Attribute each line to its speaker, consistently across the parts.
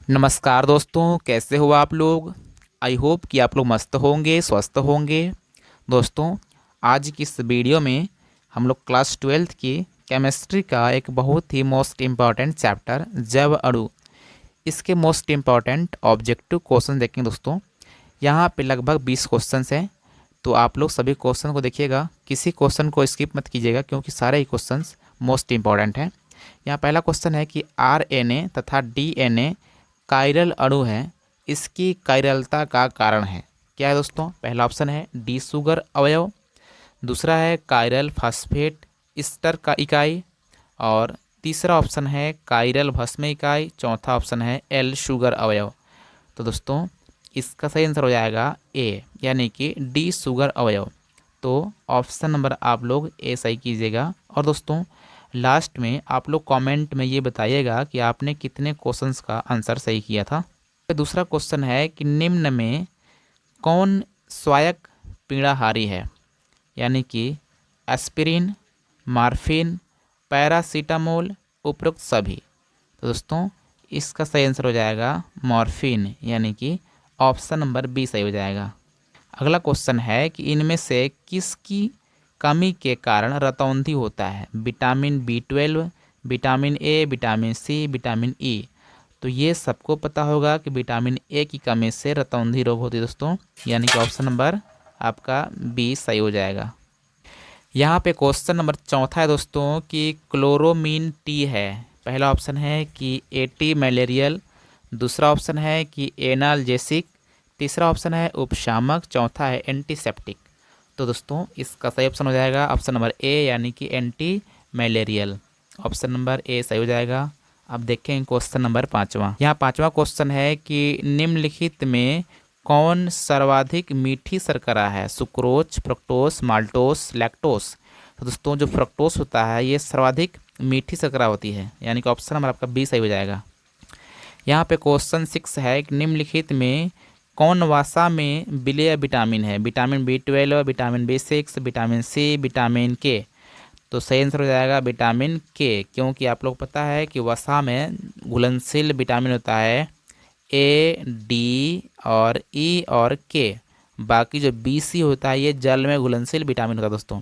Speaker 1: नमस्कार दोस्तों, कैसे हो आप लोग। आई होप कि आप लोग मस्त होंगे, स्वस्थ होंगे। दोस्तों, आज की इस वीडियो में हम लोग क्लास 12th की केमिस्ट्री का एक बहुत ही मोस्ट इम्पॉर्टेंट चैप्टर जैव अणु, इसके मोस्ट इम्पॉर्टेंट ऑब्जेक्टिव क्वेश्चन देखेंगे। दोस्तों, यहाँ पे लगभग 20 क्वेश्चंस हैं, तो आप लोग सभी क्वेश्चन को देखिएगा, किसी क्वेश्चन को स्किप मत कीजिएगा क्योंकि सारे ही क्वेश्चंस मोस्ट इम्पॉर्टेंट हैं। यहाँ पहला क्वेश्चन है कि आरएनए तथा डीएनए कायरल अणु है, इसकी कायरलता का कारण है क्या है। दोस्तों, पहला ऑप्शन है डी सुगर अवयव, दूसरा है कायरल फास्फेट ईस्टर का इकाई, और तीसरा ऑप्शन है कायरल भस्म इकाई, चौथा ऑप्शन है एल शुगर अवयव। तो दोस्तों, इसका सही आंसर हो जाएगा ए, यानी कि डी शुगर अवयव। तो ऑप्शन नंबर आप लोग ए सही कीजिएगा। और दोस्तों, लास्ट में आप लोग कमेंट में ये बताइएगा कि आपने कितने क्वेश्चंस का आंसर सही किया था। दूसरा क्वेश्चन है कि निम्न में कौन स्वायक पीड़ाहारी है, यानी कि एस्पिरिन, मार्फिन, पैरासीटामोल, उपरोक्त सभी। तो दोस्तों, इसका सही आंसर हो जाएगा मॉर्फिन, यानी कि ऑप्शन नंबर बी सही हो जाएगा। अगला क्वेश्चन है कि इनमें से किसकी कमी के कारण रतौंधी होता है। Vitamin B 12, vitamin A, vitamin C, vitamin E. तो ये सबको पता होगा कि विटामिन ए की कमी से रतौंधी रोग होती है दोस्तों, यानी कि ऑप्शन नंबर आपका बी सही हो जाएगा। यहाँ पे क्वेश्चन नंबर चौथा है दोस्तों कि क्लोरोमीन टी है। पहला ऑप्शन है कि एटी मलेरियल, दूसरा ऑप्शन है कि एनाल्जेसिक, तीसरा ऑप्शन है उपशामक, चौथा है एंटीसेप्टिक। तो दोस्तों, इसका सही ऑप्शन हो जाएगा ऑप्शन नंबर ए, यानी कि anti malarial. Option number A सही हो जाएगा। अब देखें क्वेश्चन नंबर पाँचवा। यहाँ पाँचवा क्वेश्चन है कि निम्नलिखित में कौन सर्वाधिक मीठी शर्करा है। Sucrose, fructose, maltose, lactose. तो दोस्तों, जो फ्रक्टोस होता है ये सर्वाधिक मीठी शर्करा होती है, यानी कि ऑप्शन नंबर आपका बी सही हो जाएगा। यहाँ पे क्वेश्चन 6 है कि निम्नलिखित में कौन वसा में विलेय विटामिन है। Vitamin B 12, vitamin B 6, vitamin C, vitamin K. तो सही आंसर हो जाएगा विटामिन के, क्योंकि आप लोग पता है कि वसा में घुलनशील विटामिन होता है ए, डी और ई और के। बाकी जो बी सी होता है ये जल में घुलनशील विटामिन होता है दोस्तों।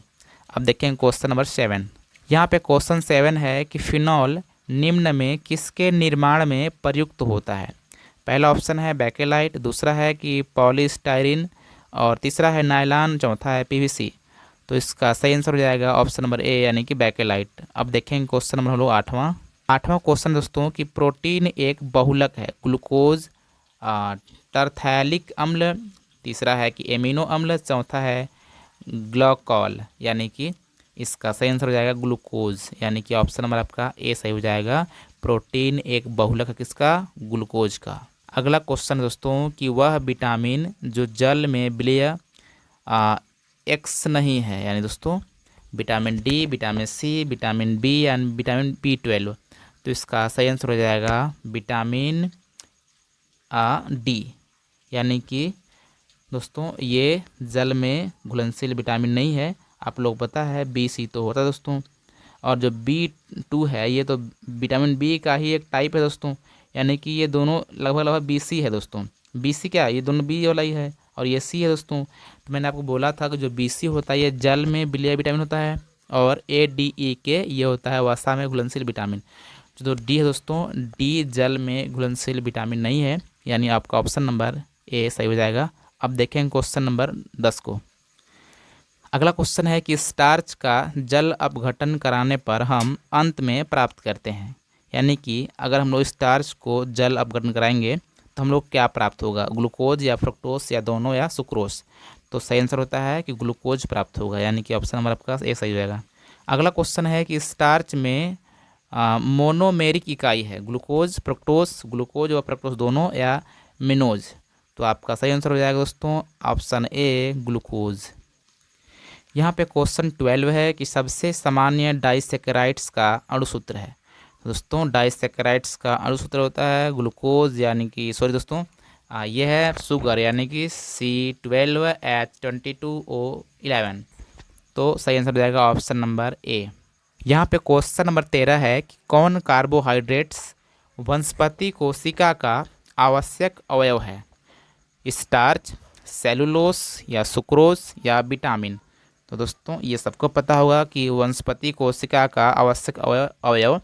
Speaker 1: अब देखें क्वेश्चन नंबर 7। यहाँ पे क्वेश्चन 7 है कि फिनॉल निम्न में किसके निर्माण में प्रयुक्त होता है। पहला ऑप्शन है बैकेलाइट, दूसरा है कि पॉलीस्टायरीन, और तीसरा है नायलॉन, चौथा है पीवीसी। तो इसका सही आंसर हो जाएगा ऑप्शन नंबर ए, यानी कि बैकेलाइट। अब देखेंगे क्वेश्चन नंबर हम लोग आठवां क्वेश्चन दोस्तों कि प्रोटीन एक बहुलक है। ग्लूकोज, टरथैलिक अम्ल, तीसरा है कि एमिनो अम्ल, चौथा है ग्लाइकॉल, यानी कि इसका सही आंसर हो जाएगा ग्लूकोज, यानी कि ऑप्शन नंबर आपका ए सही हो जाएगा। प्रोटीन एक बहुलक है किसका, ग्लूकोज का। अगला क्वेश्चन दोस्तों कि वह विटामिन जो जल में विलेय एक्स नहीं है, यानी दोस्तों vitamin D, vitamin C, vitamin B या विटामिन बी 12। तो इसका सही आंसर हो जाएगा विटामिन डी, यानी कि दोस्तों ये जल में घुलनशील विटामिन नहीं है। आप लोग पता है बी सी तो होता है दोस्तों, और जो बी 2 है ये तो विटामिन बी का ही एक टाइप है दोस्तों, यानी कि ये दोनों लगभग लगभग बी सी है दोस्तों। बी सी क्या है, ये दोनों बी वाला ही है और ये सी है दोस्तों। तो मैंने आपको बोला था कि जो बी सी होता है ये जल में विलेय विटामिन होता है, और ए डी ई के ये होता है वसा में घुलनशील विटामिन। जो डी है दोस्तों, डी जल में घुलनशील विटामिन नहीं है, यानी आपका ऑप्शन नंबर ए सही हो जाएगा। अब देखें क्वेश्चन नंबर 10 को। अगला क्वेश्चन है कि स्टार्च का जल अपघटन कराने पर हम अंत में प्राप्त करते हैं, यानी कि अगर हम लोग स्टार्च को जल अपघटन कराएंगे तो हम लोग क्या प्राप्त होगा, ग्लूकोज या फ्रक्टोस या दोनों या सुक्रोज। तो सही आंसर होता है कि ग्लूकोज प्राप्त होगा, यानी कि ऑप्शन नंबर आपका ए सही हो जाएगा। अगला क्वेश्चन है कि स्टार्च में मोनोमेरिक इकाई है। ग्लूकोज, फ्रक्टोस, ग्लूकोज और फ्रक्टोस दोनों, या मिनोज। तो आपका सही आंसर हो जाएगा दोस्तों ऑप्शन ए ग्लूकोज। यहाँ पे क्वेश्चन 12 है कि सबसे सामान्य डाइसेकेराइड्स का अणुसूत्र है। तो दोस्तों, डाइसेकेराइड्स का अणुसूत्र होता है ग्लूकोज, यानी कि सॉरी दोस्तों ये है शुगर, यानी कि C12H22O11। तो सही आंसर हो जाएगा ऑप्शन नंबर ए। यहाँ पे क्वेश्चन नंबर 13 है कि कौन कार्बोहाइड्रेट्स वनस्पति कोशिका का आवश्यक अवयव है? स्टार्च, सेलुलोस या सुक्रोज या विटामिन? तो दोस्तों ये सबको पता होगा कि वनस्पति कोशिका का आवश्यक अवयव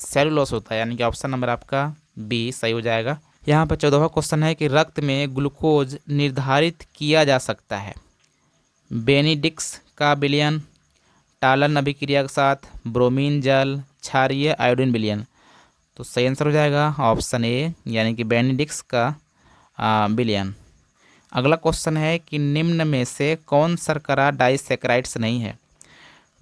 Speaker 1: सेलुलोस होता है, यानी कि ऑप्शन नंबर आपका बी सही हो जाएगा। यहाँ पर 14वां क्वेश्चन है कि रक्त में ग्लूकोज निर्धारित किया जा सकता है? बेनिडिक्स का विलयन, टालन अभिक्रिया के साथ, ब्रोमीन जल, क्षारीय आयोडीन विलयन? तो सही आंसर हो जाएगा ऑप्शन ए, यानी कि बेनिडिक्स का विलयन। अगला क्वेश्चन है कि निम्न में से कौन शर्करा डाइसैकेराइड्स नहीं है?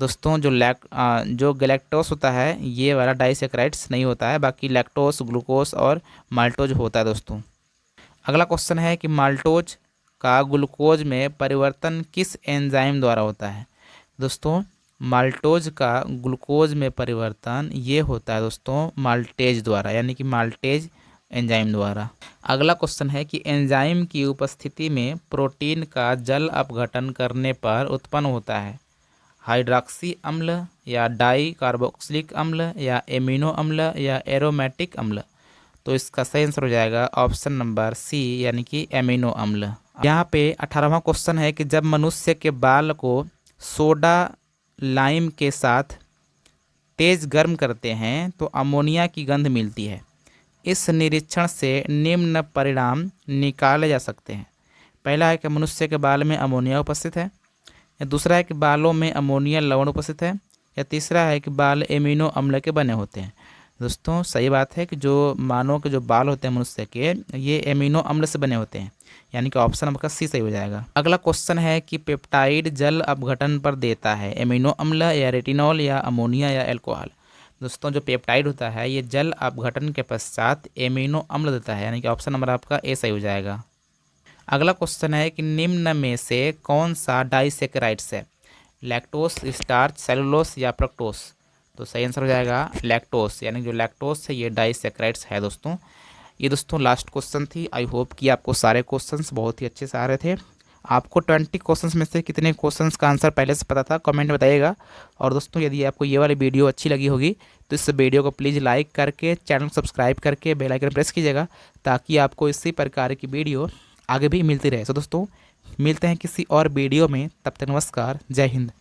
Speaker 1: दोस्तों जो गैलेक्टोस होता है ये वाला डाइसैकेराइड्स नहीं होता है, बाकी लैक्टोस, ग्लूकोस और माल्टोज होता है दोस्तों। अगला क्वेश्चन है कि माल्टोज का ग्लूकोज में परिवर्तन किस एंजाइम द्वारा होता है? दोस्तों माल्टोज का ग्लूकोज में परिवर्तन ये होता है दोस्तों माल्टेज द्वारा, यानी कि माल्टेज एंजाइम द्वारा। अगला क्वेश्चन है कि एंजाइम की उपस्थिति में प्रोटीन का जल अपघटन करने पर उत्पन्न होता है? हाइड्रॉक्सी अम्ल या डाई कार्बोक्सिलिक अम्ल या एमिनो अम्ल या एरोमेटिक अम्ल? तो इसका सही आंसर हो जाएगा ऑप्शन नंबर सी, यानी कि एमिनो अम्ल। यहाँ पे 18वां क्वेश्चन है कि जब मनुष्य के बाल को सोडा लाइम के साथ तेज गर्म करते हैं तो अमोनिया की गंध मिलती है। इस निरीक्षण से निम्न परिणाम निकाले जा सकते हैं। पहला है कि मनुष्य के बाल में अमोनिया उपस्थित है, या दूसरा है कि बालों में अमोनिया लवण उपस्थित है, या तीसरा है कि बाल एमिनो अम्ल के बने होते हैं। दोस्तों सही बात है कि जो मानव के जो बाल होते हैं मनुष्य के, ये एमिनो अम्ल से बने होते हैं, यानी कि ऑप्शन नंबर का सी सही हो जाएगा। अगला क्वेश्चन है कि पेप्टाइड जल अपघटन पर देता है? एमिनो अम्ल या रेटिनॉल या अमोनिया या एल्कोहल? दोस्तों जो पेप्टाइड होता है ये जल अपघटन के पश्चात एमिनो अम्ल देता है, यानी कि ऑप्शन नंबर आपका ए सही हो जाएगा। अगला क्वेश्चन है कि निम्न में से कौन सा डाइसैकेराइड्स है? लैक्टोस, स्टार्च, सेलुलोस या फ्रक्टोस? तो सही आंसर हो जाएगा लैक्टोस, यानी जो लैक्टोस है ये डाइसैकेराइड्स है दोस्तों। ये दोस्तों लास्ट क्वेश्चन थी। आई होप कि आपको सारे क्वेश्चंस बहुत ही अच्छे से आ रहे थे। आपको 20 क्वेश्चंस में से कितने क्वेश्चंस का आंसर पहले से पता था, कमेंट में बताइएगा। और दोस्तों यदि आपको ये वाली वीडियो अच्छी लगी होगी तो इस वीडियो को प्लीज़ लाइक करके चैनल सब्सक्राइब करके बेल आइकन प्रेस कीजिएगा, ताकि आपको इसी प्रकार की वीडियो आगे भी मिलती रहे। सो दोस्तों मिलते हैं किसी और वीडियो में, तब तक नमस्कार, जय हिंद।